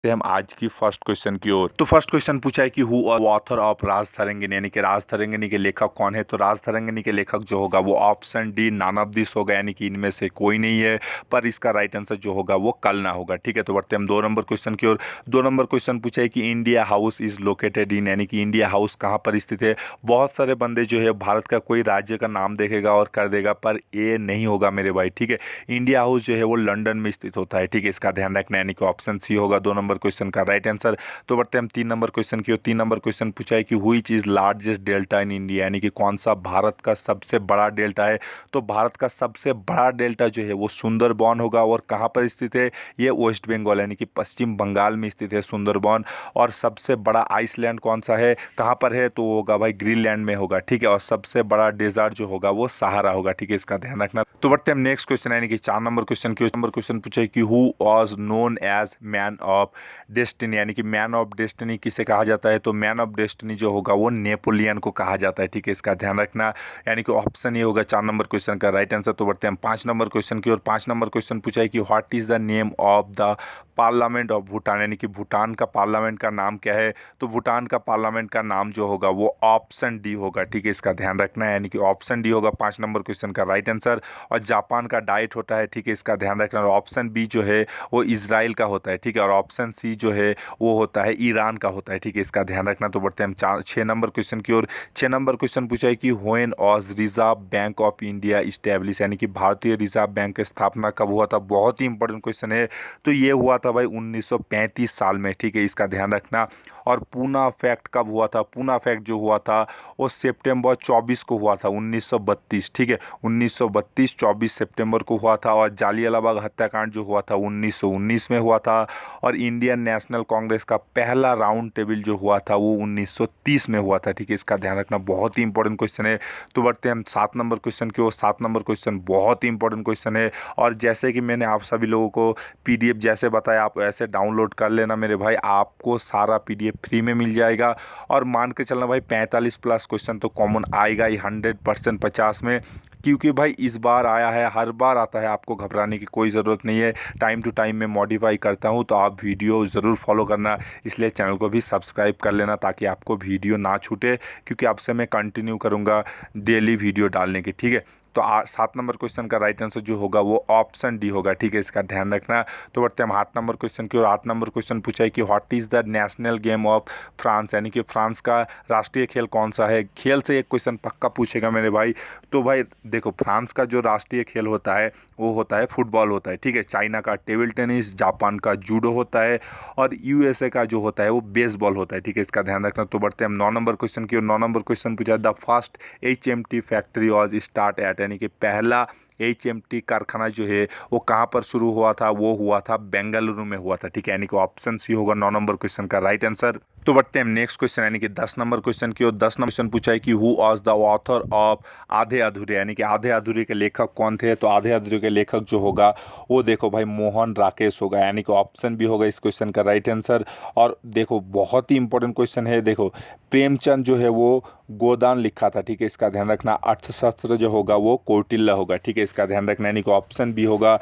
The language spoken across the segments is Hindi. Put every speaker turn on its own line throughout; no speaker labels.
हम आज की फर्स्ट क्वेश्चन की ओर। तो फर्स्ट क्वेश्चन पूछा है कि हु ऑथर ऑफ राजतरंगिणी, यानी कि राजतरंगिणी के लेखक कौन है। तो राजतरंगिणी के लेखक जो होगा वो option D none of this होगा, यानी कि इनमें से कोई नहीं है। पर इसका राइट आंसर जो होगा वो कलना होगा। ठीक है, तो बढ़ते हम 2 नंबर क्वेश्चन की ओर। 2 नंबर क्वेश्चन पूछा है कि India house is located in, यानी कि इंडिया हाउस कहाँ पर स्थित है। बहुत सारे बंदे जो है भारत का कोई राज्य का नाम देखेगा और कर देगा, पर ये नहीं होगा मेरे भाई। ठीक है, इंडिया हाउस जो है वो लंदन में स्थित होता है। ठीक है, इसका ध्यान रखना, यानी कि ऑप्शन सी होगा 2 नंबर क्वेश्चन का राइट आंसर। तो बढ़ते हम 3 नंबर क्वेश्चन की ओर। 3 नंबर क्वेश्चन पूछा है कि which is largest delta in India, यानी कि कौन सा भारत का सबसे बड़ा डेल्टा है। तो भारत का सबसे बड़ा डेल्टा जो है वो सुंदरबन होगा। और कहाँ पर स्थित है, ये वेस्ट बंगाल यानी कि पश्चिम बंगाल में स्थित है सुंदरबन। और सबसे बड़ा आइसलैंड कौन सा है, कहाँ पर है, तो होगा भाई ग्रीनलैंड में होगा। ठीक है, और सबसे बड़ा डेजर्ट जो होगा वो सहारा होगा। ठीक है, इसका ध्यान रखना। तो बढ़ते हम नेक्स्ट क्वेश्चन, यानी कि 4 नंबर क्वेश्चन की। नंबर क्वेश्चन पूछा है कि who was known as man of destiny, यानी कि मैन ऑफ डेस्टिनी किसे कहा जाता है। तो मैन ऑफ डेस्टिनी जो होगा वो नेपोलियन को कहा जाता है। ठीक है, इसका ध्यान रखना, यानी कि ऑप्शन ये होगा 4 नंबर क्वेश्चन का राइट आंसर। तो बढ़ते हैं हम 5 नंबर क्वेश्चन की और। 5 नंबर क्वेश्चन पूछा है कि what is the name of the parliament of Bhutan, यानी कि भूटान का पार्लियामेंट का नाम क्या है। तो भूटान का पार्लियामेंट का नाम जो होगा वो ऑप्शन डी होगा। ठीक है, इसका ध्यान रखना है, यानी कि ऑप्शन डी होगा 5 नंबर क्वेश्चन का राइट आंसर। और जापान का डाइट होता है। ठीक है, इसका ध्यान रखना। और ऑप्शन बी जो है वो इजराइल का होता है। ठीक है, और ऑप्शन सी जो है वो होता है ईरान का होता है। ठीक है, इसका ध्यान रखना। तो बढ़ते हैं हम 6 नंबर क्वेश्चन की ओर। 6 नंबर क्वेश्चन पूछा है कि when was reserve bank of India establish, यानी कि भारतीय रिजर्व बैंक की स्थापना कब हुआ था। बहुत ही इंपॉर्टेंट क्वेश्चन है। तो ये हुआ था भाई 1935 साल में। ठीक है, इसका ध्यान रखना। और पूना फैक्ट कब हुआ था, पूना फैक्ट जो हुआ था वो सितंबर 24 को हुआ था 1932। ठीक है, 1932 24 सितंबर को हुआ था। और जालियांवाला बाग हत्याकांड जो हुआ था 1919 में हुआ था। और इंडियन नेशनल कांग्रेस का पहला राउंड टेबल जो हुआ था वो 1930 में हुआ था। ठीक है, इसका ध्यान रखना, बहुत ही इंपॉर्टेंट क्वेश्चन है। तो बढ़ते हैं हम 7 नंबर क्वेश्चन की ओर। 7 नंबर क्वेश्चन बहुत ही इंपॉर्टेंट क्वेश्चन है। और जैसे कि मैंने आप सभी लोगों को पीडीएफ जैसे बताया, आप ऐसे डाउनलोड कर लेना मेरे भाई, आपको सारा पीडीएफ फ्री में मिल जाएगा। और मान के चलना भाई 45 प्लस क्वेश्चन तो कॉमन आएगा ही 100% 50 में। क्योंकि भाई इस बार आया है, हर बार आता है, आपको घबराने की कोई ज़रूरत नहीं है। टाइम टू टाइम मैं मॉडिफाई करता हूं, तो आप वीडियो ज़रूर फॉलो करना। इसलिए चैनल को भी सब्सक्राइब कर लेना ताकि आपको वीडियो ना छूटे, क्योंकि आपसे मैं कंटिन्यू करूंगा डेली वीडियो डालने की। ठीक है, तो 7 नंबर क्वेश्चन का राइट आंसर जो होगा वो ऑप्शन डी होगा। ठीक है, इसका ध्यान रखना। तो बढ़ते हम 8 नंबर क्वेश्चन की और। 8 नंबर क्वेश्चन पूछा है कि what is the national game of France, यानी कि फ्रांस का राष्ट्रीय खेल कौन सा है। खेल से एक क्वेश्चन पक्का पूछेगा मेरे भाई। तो भाई देखो, फ्रांस का जो राष्ट्रीय खेल होता है वो होता है फुटबॉल होता है। ठीक है, चाइना का टेबल टेनिस, जापान का जूडो होता है, और यूएसए का जो होता है वो बेसबॉल होता है। ठीक है, इसका ध्यान रखना। तो बढ़ते हम 9 नंबर क्वेश्चन की और। 9 नंबर क्वेश्चन पूछा है the first HMT factory was start at, यानी कि पहला HMT कारखाना जो है वो कहाँ पर शुरू हुआ था, वो हुआ था बेंगलुरु में हुआ था। ठीक है, यानी कि ऑप्शन सी होगा 9 नंबर क्वेश्चन का राइट आंसर। तो बढ़ते हैं हम नेक्स्ट क्वेश्चन, यानी कि 10 नंबर क्वेश्चन की और। 10 नंबर क्वेश्चन पूछा है कि who was the author of आधे अधूरे, यानी कि आधे अधूरे के लेखक कौन थे। तो आधे अधूरे के लेखक जो होगा वो देखो भाई मोहन राकेश होगा, यानी कि ऑप्शन भी होगा इस क्वेश्चन का राइट आंसर। और देखो बहुत ही इंपॉर्टेंट क्वेश्चन है। देखो प्रेमचंद जो है वो गोदान लिखा था। ठीक है, इसका ध्यान रखना। अर्थशास्त्र जो होगा वो कौटिल्य होगा। ठीक है, इसका ध्यान रखना, यानी कि ऑप्शन बी होगा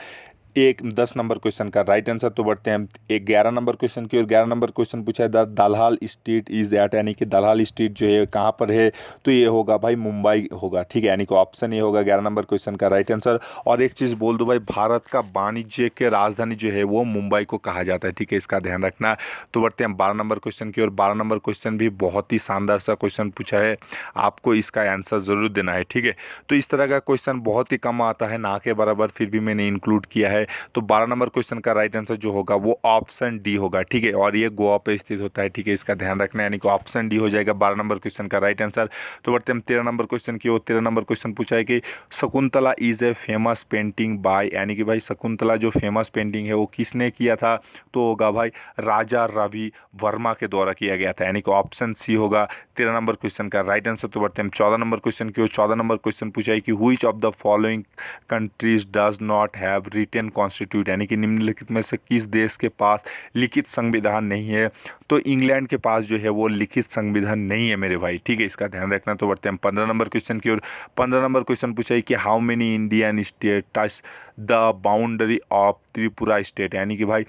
10 नंबर क्वेश्चन का राइट आंसर। तो बढ़ते हैं हम 11 नंबर क्वेश्चन की और। 11 नंबर क्वेश्चन पूछा है द दलहाल स्ट्रीट इज एट, यानी कि दलहाल स्ट्रीट जो है कहाँ पर है। तो ये होगा भाई मुंबई होगा। ठीक है, यानी कि ऑप्शन ये होगा 11 नंबर क्वेश्चन का राइट आंसर। और एक चीज़ बोल दो भाई, भारत का वाणिज्य के राजधानी जो है वो मुंबई को कहा जाता है। ठीक है, इसका ध्यान रखना। तो बढ़ते हैं हम 12 नंबर क्वेश्चन की और। 12 नंबर क्वेश्चन भी बहुत ही शानदार सा क्वेश्चन पूछा है, आपको इसका आंसर ज़रूर देना है। ठीक है, तो इस तरह का क्वेश्चन बहुत ही कम आता है, ना के बराबर, फिर भी मैंने इंक्लूड किया है। तो 12 नंबर क्वेश्चन का राइट आंसर जो होगा वो ऑप्शन डी होगा। ठीक है, और ये गोवा पे स्थित होता है। ठीक है, इसका ध्यान रखना, यानी कि ऑप्शन डी हो जाएगा 12 नंबर क्वेश्चन का राइट आंसर। तो बढ़ते हम 13 नंबर क्वेश्चन की ओर। 13 नंबर क्वेश्चन पूछा है कि Shakuntala is a famous painting bye, यानी कि भाई शकुंतला जो फेमस पेंटिंग है वो किसने किया था। तो होगा भाई राजा रवि वर्मा के द्वारा किया गया था, यानी कि ऑप्शन सी होगा 13 नंबर क्वेश्चन का राइट आंसर। तो बढ़ते हम 14 नंबर क्वेश्चन की ओर। 14 नंबर क्वेश्चन पूछा है कि which of the following countries does not have written constitute, यानी कि निम्नलिखित में से किस देश के पास लिखित संविधान नहीं है। तो इंग्लैंड के पास जो है वो लिखित संविधान नहीं है मेरे भाई। ठीक है, इसका ध्यान रखना। तो बढ़ते हैं 15 नंबर क्वेश्चन की ओर। 15 नंबर क्वेश्चन पूछा है कि how many Indian state touch the boundary of Tripura state, यानी कि भाई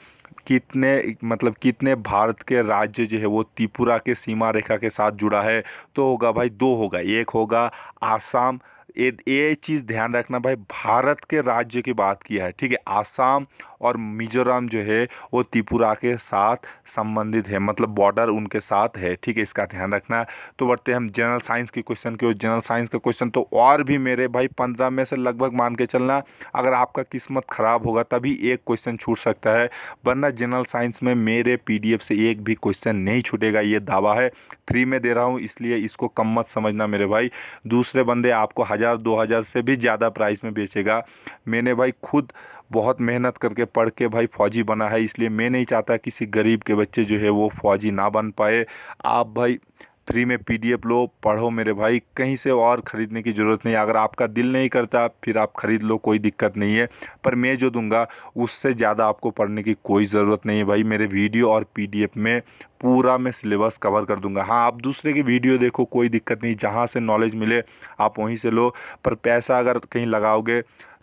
कितने भारत के राज्य जो है वो त्रिपुरा के सीमा रेखा के साथ जुड़ा है? तो होगा भाई 2 होगा। एक होगा आसाम, ये चीज़ ध्यान रखना भाई, भारत के राज्य की बात किया है, ठीक है। आसाम और मिजोरम जो है वो त्रिपुरा के साथ संबंधित है, मतलब बॉर्डर उनके साथ है, ठीक है, इसका ध्यान रखना। तो बढ़ते हम जनरल साइंस के क्वेश्चन की ओर। जनरल साइंस का क्वेश्चन तो और भी मेरे भाई 15 में से लगभग मान के चलना, अगर आपका किस्मत खराब होगा तभी एक क्वेश्चन छूट सकता है, वरना जनरल साइंस में मेरे पीडीएफ से एक भी क्वेश्चन नहीं छूटेगा, ये दावा है। फ्री में दे रहा हूँ, इसलिए इसको कम मत समझना मेरे भाई। दूसरे बंदे आपको 1000-2000 से भी ज़्यादा प्राइस में बेचेगा। मैंने भाई खुद बहुत मेहनत करके पढ़ के भाई फौजी बना है, इसलिए मैं नहीं चाहता किसी गरीब के बच्चे जो है वो फौजी ना बन पाए। आप भाई फ्री में पीडीएफ लो, पढ़ो मेरे भाई, कहीं से और ख़रीदने की ज़रूरत नहीं। अगर आपका दिल नहीं करता फिर आप ख़रीद लो, कोई दिक्कत नहीं है, पर मैं जो दूंगा उससे ज़्यादा आपको पढ़ने की कोई ज़रूरत नहीं है भाई। मेरे वीडियो और पीडीएफ में पूरा मैं सिलेबस कवर कर दूंगा। हाँ, आप दूसरे की वीडियो देखो, कोई दिक्कत नहीं, जहाँ से नॉलेज मिले आप वहीं से लो, पर पैसा अगर कहीं लगाओगे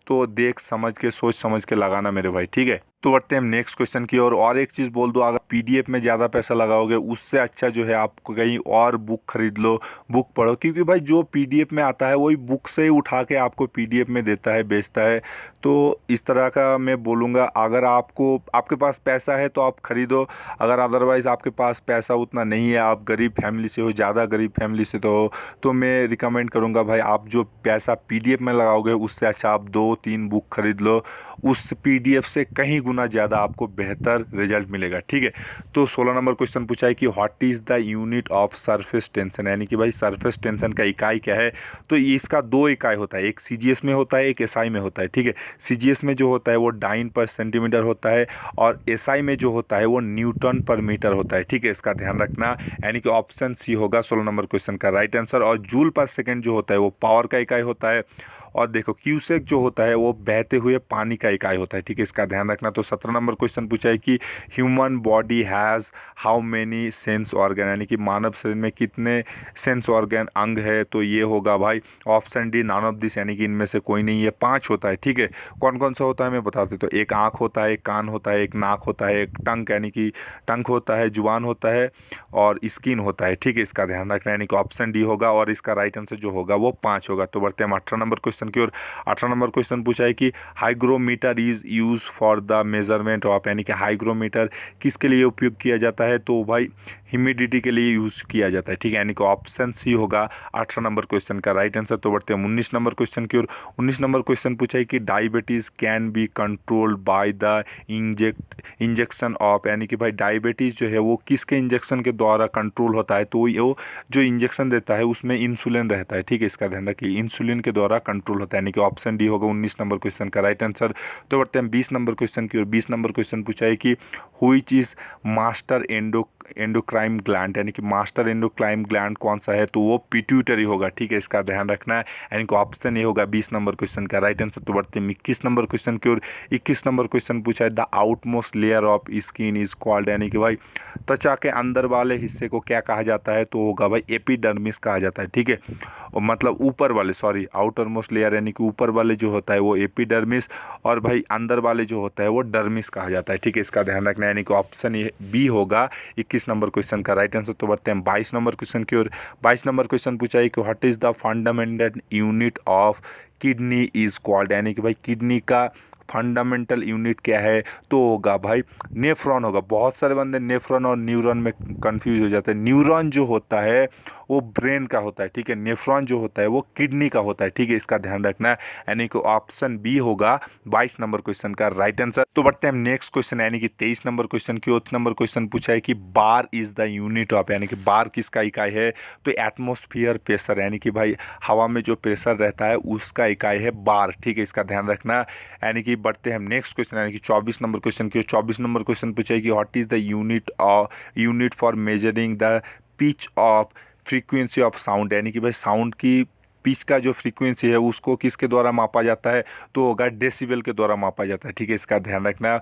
तो देख समझ के, सोच समझ के लगाना मेरे भाई, ठीक है। तो बढ़ते हैं हम नेक्स्ट क्वेश्चन की ओर। और एक चीज़ बोल दो, अगर पीडीएफ में ज़्यादा पैसा लगाओगे उससे अच्छा जो है आपको कहीं और बुक खरीद लो, बुक पढ़ो, क्योंकि भाई जो पीडीएफ में आता है वही बुक से ही उठा के आपको पीडीएफ में देता है, बेचता है। तो इस तरह का मैं बोलूँगा, अगर आपके पास पैसा है तो आप खरीदो, अगर अदरवाइज़ आपके पास पैसा उतना नहीं है, आप गरीब फैमिली से हो, ज़्यादा गरीब फैमिली से तो मैं रिकमेंड करूँगा भाई, आप जो पैसा पीडीएफ में लगाओगे उससे अच्छा आप 2-3 बुक खरीद लो, उस पीडीएफ से कहीं गुना ज़्यादा आपको बेहतर रिजल्ट मिलेगा, ठीक है। तो 16 नंबर क्वेश्चन पूछा है कि what is the unit of surface tension, यानी कि भाई सरफेस टेंशन का इकाई क्या है? तो इसका 2 इकाई होता है, एक सीजीएस में होता है, एक एसआई में होता है, ठीक है। सीजीएस में जो होता है वो डाइन पर सेंटीमीटर होता है, और एसआई में जो होता है वो न्यूटन पर मीटर होता है, ठीक है, इसका ध्यान रखना। यानी कि ऑप्शन सी होगा 16 नंबर क्वेश्चन का राइट आंसर। और जूल पर सेकेंड जो होता है वो पावर का इकाई होता है, और देखो क्यूसेक जो होता है वो बहते हुए पानी का इकाई होता है, ठीक है, इसका ध्यान रखना। तो 17 नंबर क्वेश्चन पूछा है कि human body has how many sense organ, यानी कि मानव शरीर में कितने सेंस ऑर्गन अंग है? तो ये होगा भाई option D none of this, यानी कि इनमें से कोई नहीं, ये 5 होता है, ठीक है। कौन कौन सा होता है मैं बता देता हूँ। एक आँख होता है, एक कान होता है, एक नाक होता है, एक टंग यानी कि टंग होता है, जुबान होता है, और स्किन होता है, ठीक है, इसका ध्यान रखना। यानी कि ऑप्शन डी होगा, और इसका राइट आंसर जो होगा वो 5 होगा। तो बढ़ते हैं 18 नंबर क्वेश्चन की ओर। 18 नंबर क्वेश्चन पूछा है कि hygrometer is use for the measurement of, यानी कि हाइग्रोमीटर किसके लिए उपयोग किया जाता है? तो भाई ह्यूमिडिटी के लिए यूज किया जाता है, ठीक है, यानी कि ऑप्शन सी होगा 18 नंबर क्वेश्चन का राइट आंसर। तो बढ़ते हैं 19 नंबर क्वेश्चन की ओर। 19 नंबर क्वेश्चन पूछा है कि diabetes can be controlled by the injection of, यानी कि भाई डायबिटीज जो है वो किसके इंजेक्शन के द्वारा कंट्रोल होता है? तो वो जो इंजेक्शन देता है उसमें इंसुलिन रहता है, ठीक है, इसका ध्यान रखिए, इंसुलिन के द्वारा कंट्रोल होता है, यानी कि ऑप्शन डी होगा 19 नंबर क्वेश्चन का राइट आंसर। तो बढ़ते हैं 20 नंबर क्वेश्चन की ओर। 20 नंबर क्वेश्चन पूछा है कि which is master endocrine gland, यानी कि मास्टर एंडोक्राइन ग्लैंड कौन सा है? तो वो पिट्यूटरी होगा, ठीक है, इसका ध्यान रखना है, यानी कि ऑप्शन ए होगा 20 नंबर क्वेश्चन का राइट आंसर। तो बढ़ते हैं 21 नंबर क्वेश्चन की ओर। 21 नंबर क्वेश्चन पूछा है the outmost layer of skin is called, यानी कि भाई त्वचा के अंदर वाले हिस्से को क्या कहा जाता है? तो होगा भाई एपिडर्मिस कहा जाता है, ठीक है, और मतलब ऊपर वाले, सॉरी, आउटर मोस्ट लेयर यानी कि ऊपर वाले जो होता है वो एपिडर्मिस, और भाई अंदर वाले जो होता है वो डर्मिस कहा जाता है, ठीक है, इसका ध्यान रखना है, यानी कि ऑप्शन बी होगा 21 नंबर क्वेश्चन का राइट आंसर। तो बढ़ते हैं 22 नंबर क्वेश्चन की ओर। 22 नंबर क्वेश्चन पूछा है कि what is the fundamental unit of kidney is called, यानी कि भाई किडनी का फंडामेंटल यूनिट क्या है? तो होगा भाई नेफ्रॉन होगा। बहुत सारे बंदे नेफ्रॉन और न्यूरॉन में कंफ्यूज हो जाते हैं। न्यूरॉन जो होता है वो ब्रेन का होता है, ठीक है, नेफ्रॉन जो होता है वो किडनी का होता है, ठीक है, इसका ध्यान रखना है, यानी कि ऑप्शन बी होगा 22 नंबर क्वेश्चन का राइट आंसर। तो बढ़ते हैं नेक्स्ट क्वेश्चन, यानी कि 23 नंबर क्वेश्चन की। 23 नंबर क्वेश्चन पूछा है कि bar is the unit of, यानी कि बार किसका इकाई है? तो एटमॉस्फेयर प्रेशर, यानी कि भाई हवा में जो प्रेशर रहता है उसका इकाई है बार, ठीक है, इसका ध्यान रखना। यानी कि बढ़ते हैं हम नेक्स्ट क्वेश्चन, यानी कि 24 नंबर क्वेश्चन की। 24 नंबर क्वेश्चन पूछा है कि what is the unit for measuring the pitch of frequency of sound, यानी कि भाई साउंड की पिच का जो फ्रीक्वेंसी है उसको किसके द्वारा मापा जाता है? तो होगा डेसिबल के द्वारा मापा जाता है, ठीक है, इसका ध्यान रखना।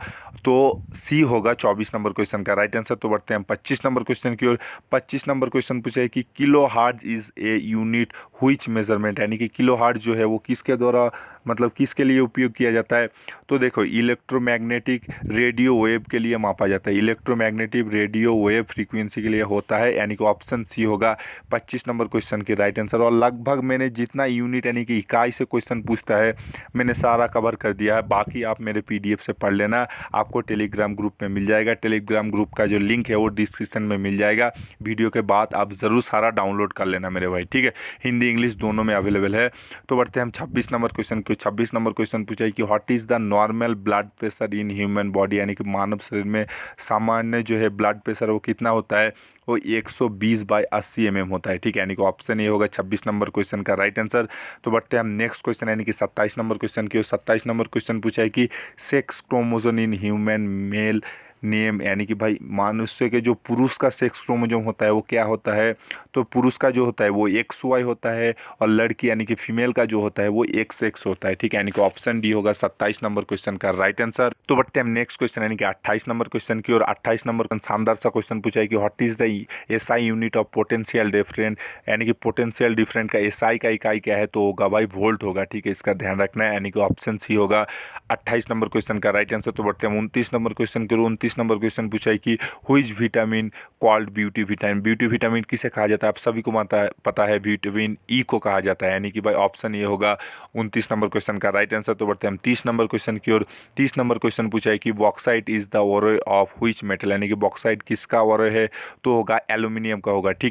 तो सी होगा 24 नंबर क्वेश्चन का राइट आंसर। तो बढ़ते हैं 25 नंबर क्वेश्चन की ओर। 25 नंबर क्वेश्चन पूछा है कि kilo hertz is a unit which measurement, यानी कि किलो हार्ट्ज जो है वो किसके द्वारा मतलब किसके लिए उपयोग किया जाता है? तो देखो इलेक्ट्रोमैग्नेटिक रेडियो वेव के लिए मापा जाता है, इलेक्ट्रोमैग्नेटिक रेडियो वेव फ्रीक्वेंसी के लिए होता है, यानी कि ऑप्शन सी होगा 25 नंबर क्वेश्चन की राइट आंसर। और लगभग मैंने जितना यूनिट यानी कि इकाई से क्वेश्चन पूछता है मैंने सारा कवर कर दिया है। बाकी आप मेरे PDF से पढ़ लेना, आपको टेलीग्राम ग्रुप में मिल जाएगा। टेलीग्राम ग्रुप का जो लिंक है वो डिस्क्रिप्शन में मिल जाएगा। वीडियो के बाद आप ज़रूर सारा डाउनलोड कर लेना मेरे भाई, ठीक है। हिंदी इंग्लिश दोनों में अवेलेबल है। तो बढ़ते हैं हम 26 नंबर क्वेश्चन को। 26 नंबर क्वेश्चन पूछा है कि what is the normal blood pressure in human body, यानी कि मानव शरीर में सामान्य जो है ब्लड प्रेशर वो कितना होता है? वो 120/80 mm होता है, ठीक है। यानी कि ऑप्शन ये होगा 26 नंबर क्वेश्चन का राइट आंसर। तो बढ़ते हैं हम नेक्स्ट क्वेश्चन यानी कि 27 नंबर क्वेश्चन की। 27 नंबर क्वेश्चन पूछा है कि sex chromosome in human male name, यानी कि भाई मनुष्य के जो पुरुष का सेक्स क्रोमोसोम होता है वो क्या होता है? तो पुरुष का जो होता है वो XY होता है, और लड़की यानी कि फीमेल का जो होता है वो XX होता है, ठीक है। यानी कि ऑप्शन डी होगा 27 नंबर क्वेश्चन का राइट आंसर। तो बढ़ते हैं हम नेक्स्ट क्वेश्चन यानी कि 28 नंबर क्वेश्चन की। और 28 नंबर शानदार सा क्वेश्चन पूछा है कि what is the SI unit of potential different, यानी कि पोटेंशियल डिफरेंट का SI का इकाई क्या है? तो होगा भाई वोल्ट होगा, ठीक है। इसका ध्यान रखना है, यानी कि ऑप्शन सी होगा 28 नंबर क्वेश्चन का राइट आंसर। तो बढ़ते हैं 29 नंबर क्वेश्चन की। 29 नंबर क्वेश्चन पूछा है कि which vitamin called beauty vitamin, beauty vitamin किसे कहा जाता है? आप सभी को पता है विटामिन E को कहा जाता है, यानी कि भाई ऑप्शन ये होगा 29 नंबर क्वेश्चन का राइट आंसर। तो बढ़ते हैं हम 30 नंबर क्वेश्चन की ओर। 30 नंबर क्वेश्चन पूछा है कि bauxite is the ore of which metal, यानी कि बॉक्साइट किसका ऑरे है? तो होगा एल्यूमिनियम का होगा, ठीक।